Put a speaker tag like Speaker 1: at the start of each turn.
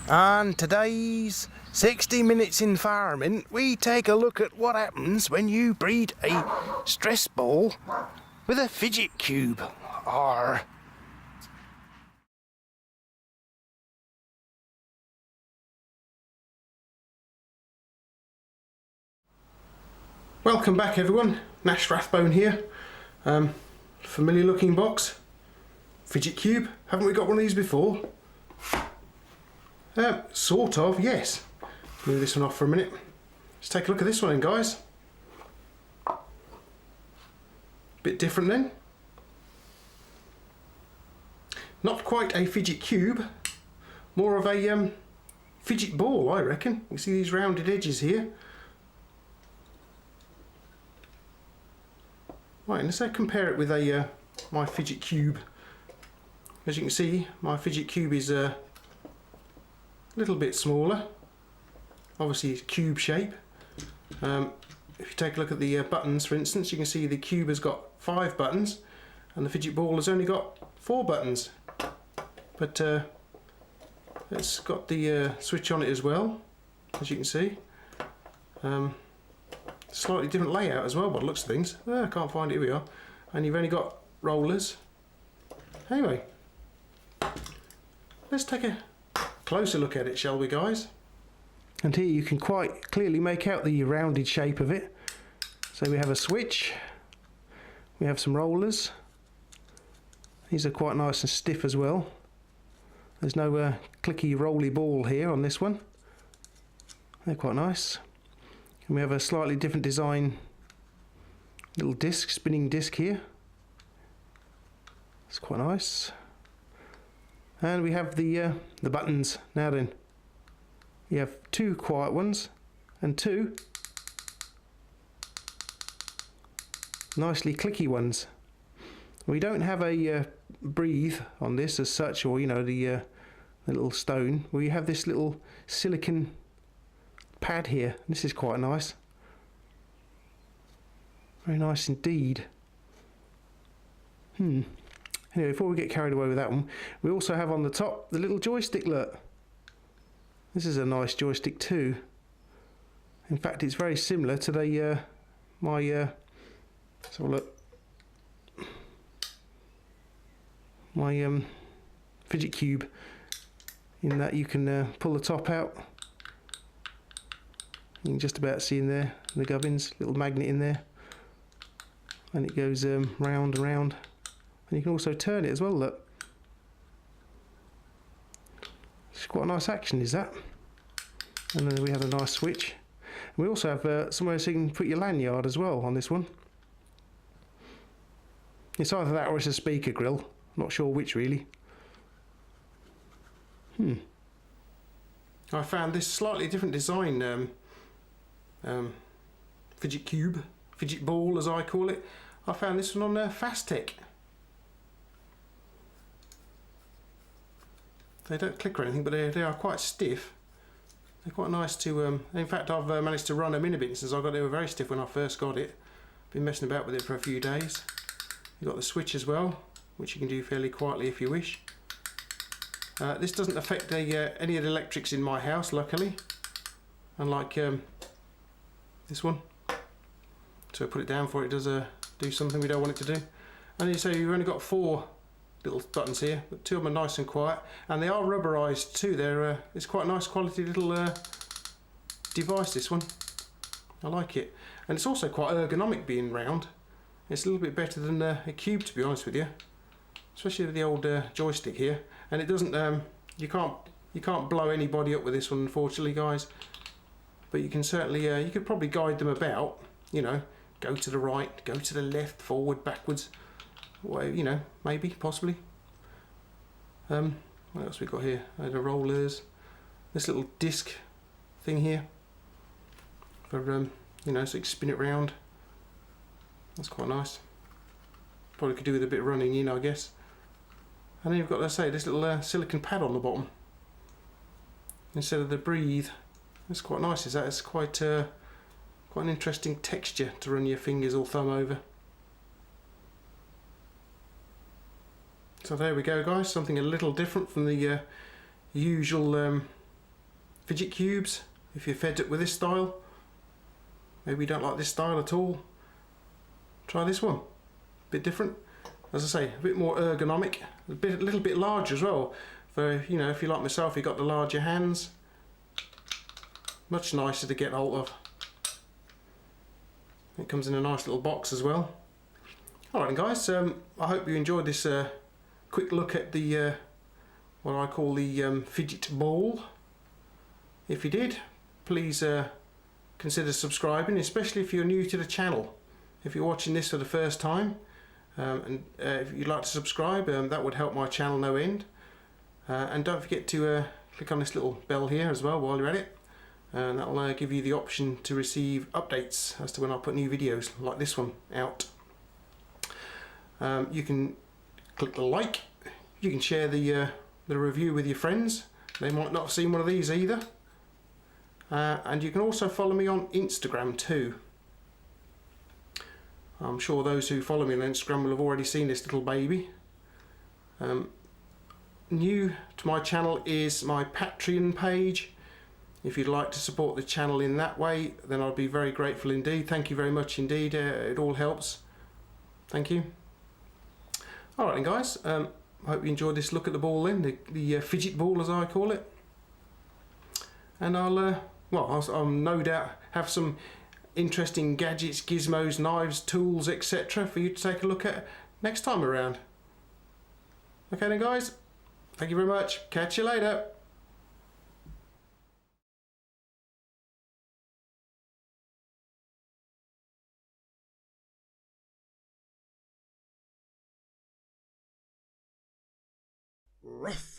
Speaker 1: On today's 60 Minutes Environment, we take a look at what happens when you breed a stress ball with a fidget cube. Or welcome back everyone, Nash Rathbone here. Familiar looking box, fidget cube. Haven't we got one of these before? Sort of, yes. Move this one off for a minute. Let's take a look at this one then, guys. Bit different then. Not quite a fidget cube, more of a fidget ball, I reckon. You see these rounded edges here. Right, let's compare it with a my fidget cube. As you can see, my fidget cube is a little bit smaller. Obviously it's cube shape. If you take a look at the buttons, for instance, you can see the cube has got 5 buttons and the fidget ball has only got 4 buttons. But it's got the switch on it as well, as you can see. Slightly different layout as well by the looks of things. I can't find it, here we are. And you've only got rollers. Anyway, let's take a closer look at it, shall we, guys? And here you can quite clearly make out the rounded shape of it. So we have a switch, we have some rollers. These are quite nice and stiff as well. There's no clicky rolly ball here on this one. They're quite nice. And we have a slightly different design little disc, spinning disc here. It's quite nice. And we have the buttons. Now then, we have 2 quiet ones and 2 nicely clicky ones. We don't have a breathe on this as such, or you know, the little stone. We have this little silicone pad here. This is quite nice. Very nice indeed. Anyway, before we get carried away with that one, we also have on the top the little joystick, look. This is a nice joystick too. In fact, it's very similar to the let's have a look. My fidget cube, in that you can pull the top out. You can just about see in there the gubbins, little magnet in there, and it goes round and round. And you can also turn it as well, look. It's quite a nice action, is that? And then we have a nice switch. And we also have somewhere so you can put your lanyard as well on this one. It's either that or it's a speaker grill. Not sure which really. I found this slightly different design fidget cube, fidget ball as I call it. I found this one on Fasttech. They don't click or anything, but they are quite stiff. They're quite nice to, in fact I've managed to run them in a bit since I got it. They were very stiff when I first got it. Been messing about with it for a few days. You've got the switch as well, which you can do fairly quietly if you wish. This doesn't affect any of the electrics in my house, luckily. Unlike this one. So I put it down for it, does do something we don't want it to do. And you say you've only got 4 little buttons here, but 2 of them are nice and quiet, and they are rubberized too. They're it's quite a nice quality little device, this one. I like it, and it's also quite ergonomic being round. It's a little bit better than a cube, to be honest with you, especially with the old joystick here. And it doesn't you can't blow anybody up with this one, unfortunately, guys, but you can certainly you could probably guide them about, you know, go to the right, go to the left, forward, backwards. Well, you know, maybe, possibly. What else we got here? The rollers. This little disc thing here for you know, so you can spin it round. That's quite nice. Probably could do with a bit of running in, I guess. And then you've got, let's say, this little silicone pad on the bottom instead of the breathe. That's quite nice. Is that? It's quite an interesting texture to run your fingers or thumb over. So there we go, guys, something a little different from the usual fidget cubes if you're fed up with this style. Maybe you don't like this style at all. Try this one. Bit different. As I say, a bit more ergonomic, a little bit larger as well. For, you know, if you're like myself, you've got the larger hands. Much nicer to get hold of. It comes in a nice little box as well. Alright guys, I hope you enjoyed this quick look at the what I call the Fidget Ball. If you did, please consider subscribing, especially if you're new to the channel. If you're watching this for the first time, and if you'd like to subscribe, that would help my channel no end. And don't forget to click on this little bell here as well while you're at it, and that will give you the option to receive updates as to when I put new videos like this one out. You can click the like, you can share the review with your friends, they might not have seen one of these either. And you can also follow me on Instagram too. I'm sure those who follow me on Instagram will have already seen this little baby. New to my channel is my Patreon page. If you'd like to support the channel in that way, then I'd be very grateful indeed. Thank you very much indeed, it all helps. Thank you. Alright then guys, I hope you enjoyed this look at the ball then, the fidget ball as I call it. And I'll no doubt have some interesting gadgets, gizmos, knives, tools, etc. for you to take a look at next time around. Okay then guys, thank you very much. Catch you later.
Speaker 2: Ruff.